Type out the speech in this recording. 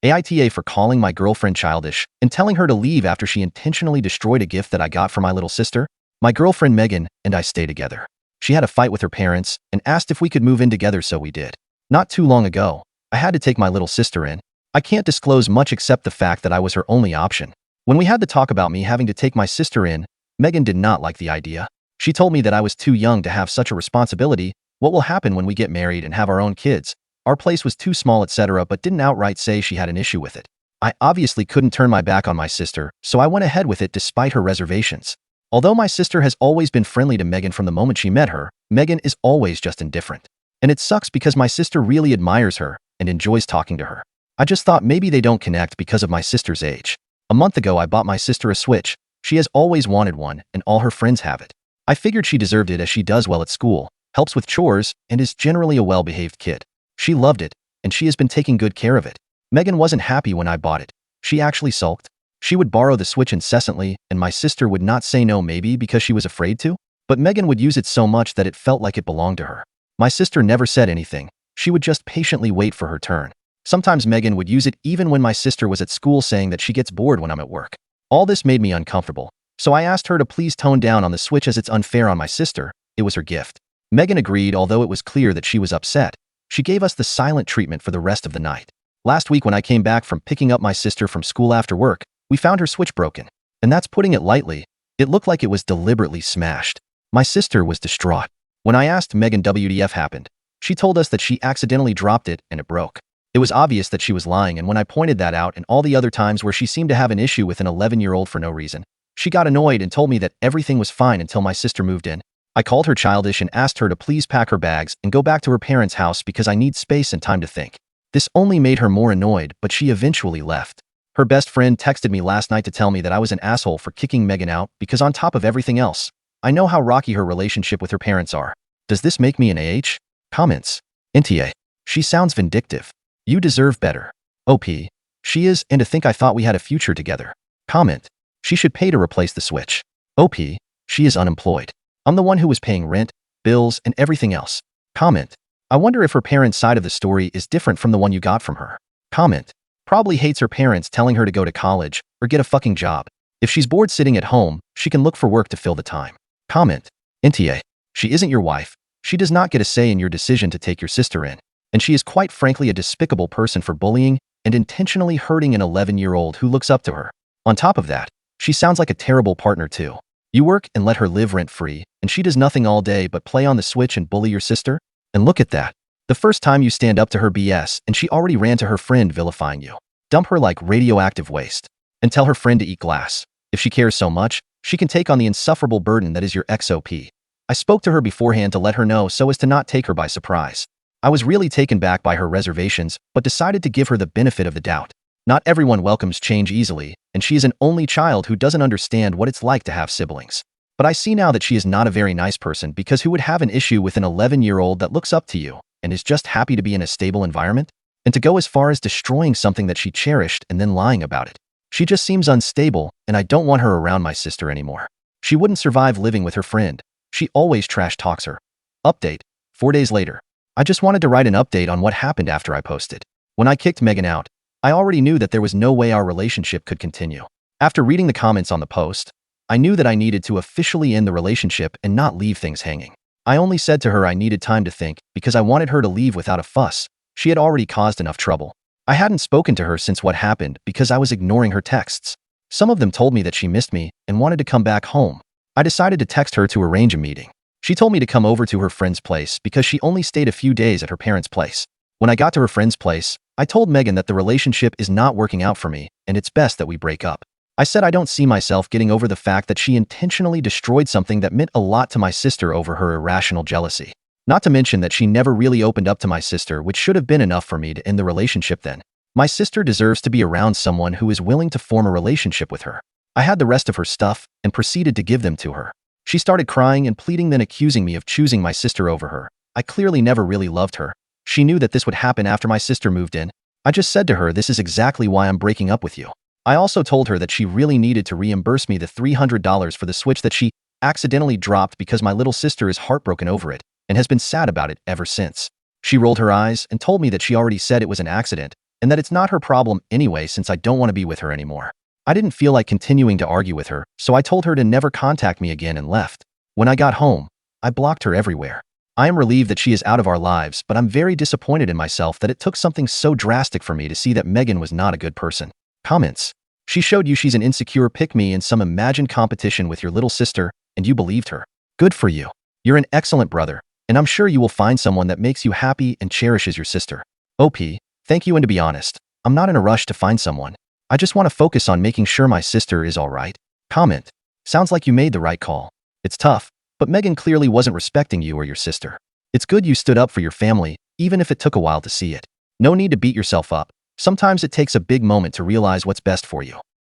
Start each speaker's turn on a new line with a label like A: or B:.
A: AITA for calling my girlfriend childish and telling her to leave after she intentionally destroyed a gift that I got for my little sister. My girlfriend Megan and I stay together. She had a fight with her parents and asked if we could move in together, so we did. Not too long ago, I had to take my little sister in. I can't disclose much except the fact that I was her only option. When we had the talk about me having to take my sister in, Megan did not like the idea. She told me that I was too young to have such a responsibility. What will happen when we get married and have our own kids? Our place was too small, etc., but didn't outright say she had an issue with it. I obviously couldn't turn my back on my sister, so I went ahead with it despite her reservations. Although my sister has always been friendly to Megan from the moment she met her, Megan is always just indifferent. And it sucks because my sister really admires her and enjoys talking to her. I just thought maybe they don't connect because of my sister's age. A month ago, I bought my sister a Switch. She has always wanted one, and all her friends have it. I figured she deserved it as she does well at school, helps with chores, and is generally a well-behaved kid. She loved it, and she has been taking good care of it. Megan wasn't happy when I bought it. She actually sulked. She would borrow the Switch incessantly, and my sister would not say no, maybe because she was afraid to. But Megan would use it so much that it felt like it belonged to her. My sister never said anything. She would just patiently wait for her turn. Sometimes Megan would use it even when my sister was at school, saying that she gets bored when I'm at work. All this made me uncomfortable, so I asked her to please tone down on the Switch as it's unfair on my sister. It was her gift. Megan agreed, although it was clear that she was upset. She gave us the silent treatment for the rest of the night. Last week when I came back from picking up my sister from school after work, we found her Switch broken. And that's putting it lightly. It looked like it was deliberately smashed. My sister was distraught. When I asked Megan WTF happened, she told us that she accidentally dropped it and it broke. It was obvious that she was lying, and when I pointed that out and all the other times where she seemed to have an issue with an 11-year-old for no reason, she got annoyed and told me that everything was fine until my sister moved in. I called her childish and asked her to please pack her bags and go back to her parents' house because I need space and time to think. This only made her more annoyed, but she eventually left. Her best friend texted me last night to tell me that I was an asshole for kicking Megan out because on top of everything else, I know how rocky her relationship with her parents are. Does this make me an AH? Comments. NTA. She sounds vindictive. You deserve better. OP. She is, and to think I thought we had a future together. Comment. She should pay to replace the Switch. OP. She is unemployed. I'm the one who was paying rent, bills, and everything else. Comment. I wonder if her parents' side of the story is different from the one you got from her. Comment. Probably hates her parents telling her to go to college or get a fucking job. If she's bored sitting at home, she can look for work to fill the time. Comment. NTA. She isn't your wife. She does not get a say in your decision to take your sister in. And she is quite frankly a despicable person for bullying and intentionally hurting an 11-year-old who looks up to her. On top of that, she sounds like a terrible partner too. You work and let her live rent-free, and she does nothing all day but play on the Switch and bully your sister? And look at that. The first time you stand up to her BS and she already ran to her friend vilifying you. Dump her like radioactive waste. And tell her friend to eat glass. If she cares so much, she can take on the insufferable burden that is your XOP. I spoke to her beforehand to let her know so as to not take her by surprise. I was really taken back by her reservations, but decided to give her the benefit of the doubt. Not everyone welcomes change easily, and she is an only child who doesn't understand what it's like to have siblings. But I see now that she is not a very nice person, because who would have an issue with an 11-year-old that looks up to you and is just happy to be in a stable environment? And to go as far as destroying something that she cherished and then lying about it. She just seems unstable, and I don't want her around my sister anymore. She wouldn't survive living with her friend. She always trash talks her. Update. 4 days later. I just wanted to write an update on what happened after I posted. When I kicked Megan out, I already knew that there was no way our relationship could continue. After reading the comments on the post, I knew that I needed to officially end the relationship and not leave things hanging. I only said to her I needed time to think because I wanted her to leave without a fuss. She had already caused enough trouble. I hadn't spoken to her since what happened because I was ignoring her texts. Some of them told me that she missed me and wanted to come back home. I decided to text her to arrange a meeting. She told me to come over to her friend's place because she only stayed a few days at her parents' place. When I got to her friend's place, I told Megan that the relationship is not working out for me and it's best that we break up. I said I don't see myself getting over the fact that she intentionally destroyed something that meant a lot to my sister over her irrational jealousy. Not to mention that she never really opened up to my sister, which should have been enough for me to end the relationship then. My sister deserves to be around someone who is willing to form a relationship with her. I had the rest of her stuff and proceeded to give them to her. She started crying and pleading, then accusing me of choosing my sister over her. I clearly never really loved her. She knew that this would happen after my sister moved in. I just said to her, this is exactly why I'm breaking up with you. I also told her that she really needed to reimburse me the $300 for the Switch that she accidentally dropped because my little sister is heartbroken over it and has been sad about it ever since. She rolled her eyes and told me that she already said it was an accident, and that it's not her problem anyway since I don't want to be with her anymore. I didn't feel like continuing to argue with her, so I told her to never contact me again and left. When I got home, I blocked her everywhere. I am relieved that she is out of our lives, but I'm very disappointed in myself that it took something so drastic for me to see that Megan was not a good person. Comments. She showed you she's an insecure pick-me in some imagined competition with your little sister, and you believed her. Good for you. You're an excellent brother, and I'm sure you will find someone that makes you happy and cherishes your sister. OP, thank you, and to be honest, I'm not in a rush to find someone. I just want to focus on making sure my sister is alright. Comment. Sounds like you made the right call. It's tough, but Megan clearly wasn't respecting you or your sister. It's good you stood up for your family, even if it took a while to see it. No need to beat yourself up. Sometimes it takes a big moment to realize what's best for you.